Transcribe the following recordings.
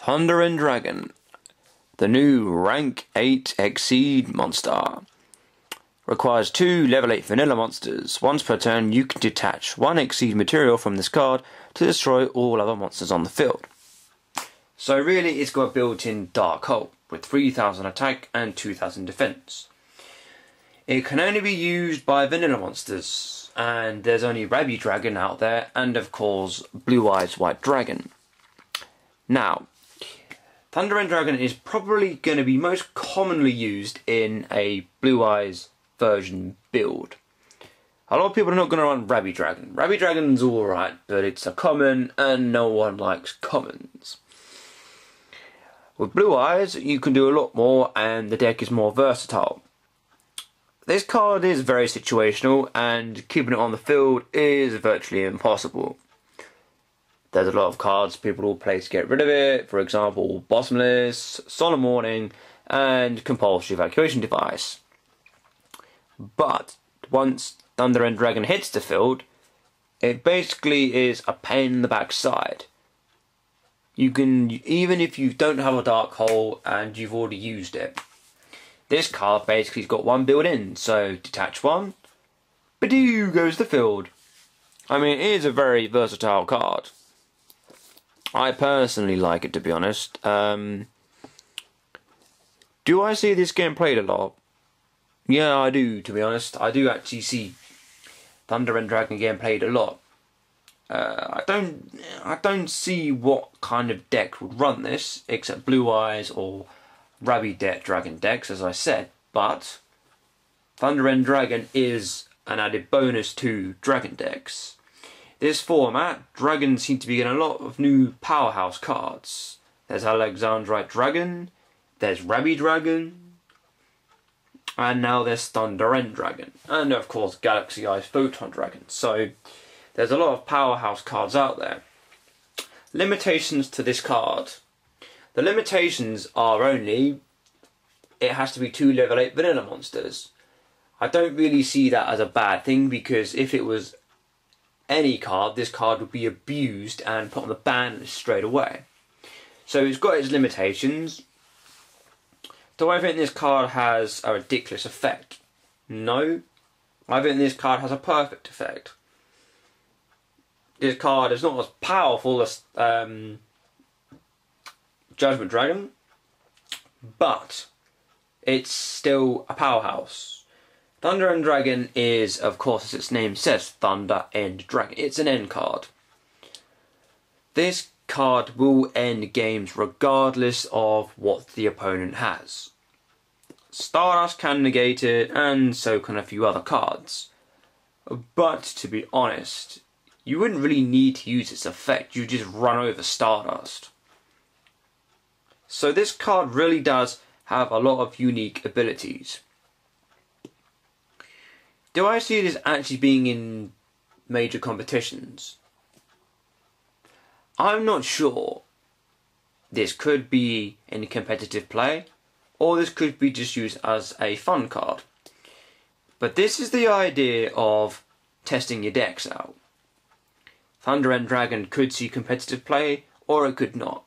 Thunder and Dragon, the new rank 8 Exceed monster. Requires 2 level 8 vanilla monsters. Once per turn you can detach 1 Exceed material from this card to destroy all other monsters on the field. So really it's got a built-in Dark Hole with 3000 attack and 2000 defense. It can only be used by vanilla monsters, and there's only Rabi Dragon out there, and of course Blue Eyes White Dragon. Now, Thunder and Dragon is probably going to be most commonly used in a Blue Eyes version build. A lot of people are not going to run Rabi Dragon. Rabi Dragon's alright, but it's a common and no one likes commons. With Blue Eyes you can do a lot more and the deck is more versatile. This card is very situational and keeping it on the field is virtually impossible. There's a lot of cards people will play to get rid of it, for example Bottomless, Solemn Warning and Compulsory Evacuation Device. But once Thunder and Dragon hits the field, it basically is a pain in the backside. You can, even if you don't have a Dark Hole and you've already used it, this card basically has got one built in, so detach one, badoo goes the field. I mean, it is a very versatile card. I personally like it, to be honest. Do I see this game played a lot? Yeah, I do, to be honest. I do actually see Thunder and Dragon game played a lot. I don't see what kind of deck would run this, except Blue Eyes or Rabi Dragon decks, as I said. But Thunder and Dragon is an added bonus to Dragon decks. This format, Dragons seem to be getting a lot of new powerhouse cards. There's Alexandrite Dragon, there's Rabi Dragon, and now there's Thunder and Dragon, and of course Galaxy Eyes Photon Dragon. So there's a lot of powerhouse cards out there. Limitations to this card. The limitations are only, it has to be 2 level 8 vanilla monsters. I don't really see that as a bad thing, because if it was any card, this card would be abused and put on the ban list straight away. So it's got its limitations. Do I think this card has a ridiculous effect? No. I think this card has a perfect effect. This card is not as powerful as Judgment Dragon, but it's still a powerhouse. Thunder and Dragon is, of course, as its name says, Thunder and Dragon. It's an end card. This card will end games regardless of what the opponent has. Stardust can negate it, and so can a few other cards. But to be honest, you wouldn't really need to use its effect, you just run over Stardust. So this card really does have a lot of unique abilities. Do I see this actually being in major competitions? I'm not sure. This could be in competitive play, or this could be just used as a fun card. But this is the idea of testing your decks out. Thunder and Dragon could see competitive play, or it could not.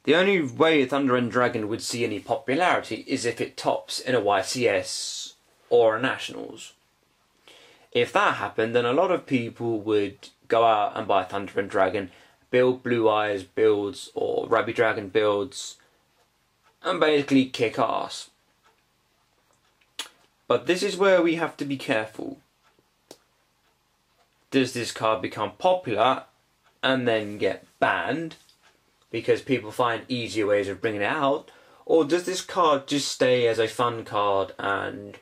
The only way Thunder and Dragon would see any popularity is if it tops in a YCS or a Nationals. If that happened, then a lot of people would go out and buy Thunder and Dragon, build Blue Eyes builds or Rabi Dragon builds, and basically kick ass. But this is where we have to be careful. Does this card become popular and then get banned because people find easier ways of bringing it out, or does this card just stay as a fun card and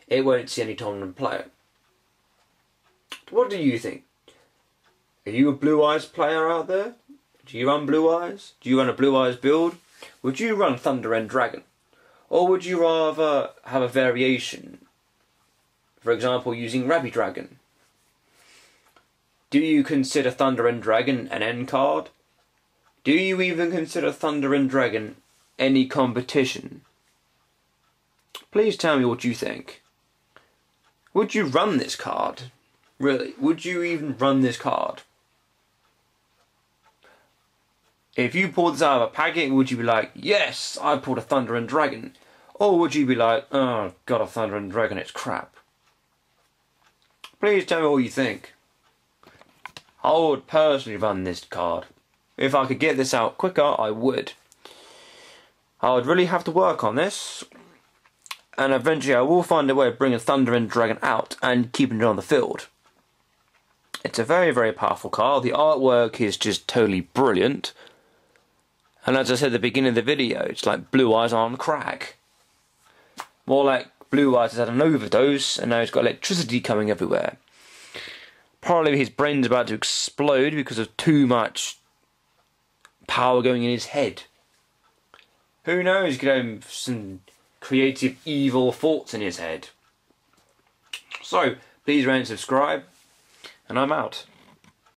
it won't see any tournament play? What do you think? Are you a Blue Eyes player out there? Do you run Blue Eyes? Do you run a Blue Eyes build? Would you run Thunder and Dragon? Or would you rather have a variation? For example, using Rabi Dragon. Do you consider Thunder and Dragon an end card? Do you even consider Thunder and Dragon any competition? Please tell me what you think. Would you run this card? Really, would you even run this card? If you pulled this out of a packet, would you be like, yes, I pulled a Thunder and Dragon? Or would you be like, oh, got a Thunder and Dragon, it's crap? Please tell me what you think. I would personally run this card. If I could get this out quicker, I would. I would really have to work on this. And eventually I will find a way of bringing Thunder and Dragon out and keeping it on the field. It's a very, very powerful card. The artwork is just totally brilliant. And as I said at the beginning of the video, it's like Blue Eyes on crack. More like Blue Eyes has had an overdose and now he's got electricity coming everywhere. Probably his brain's about to explode because of too much power going in his head. Who knows, he could have some creative evil thoughts in his head. So, please rate and subscribe, and I'm out.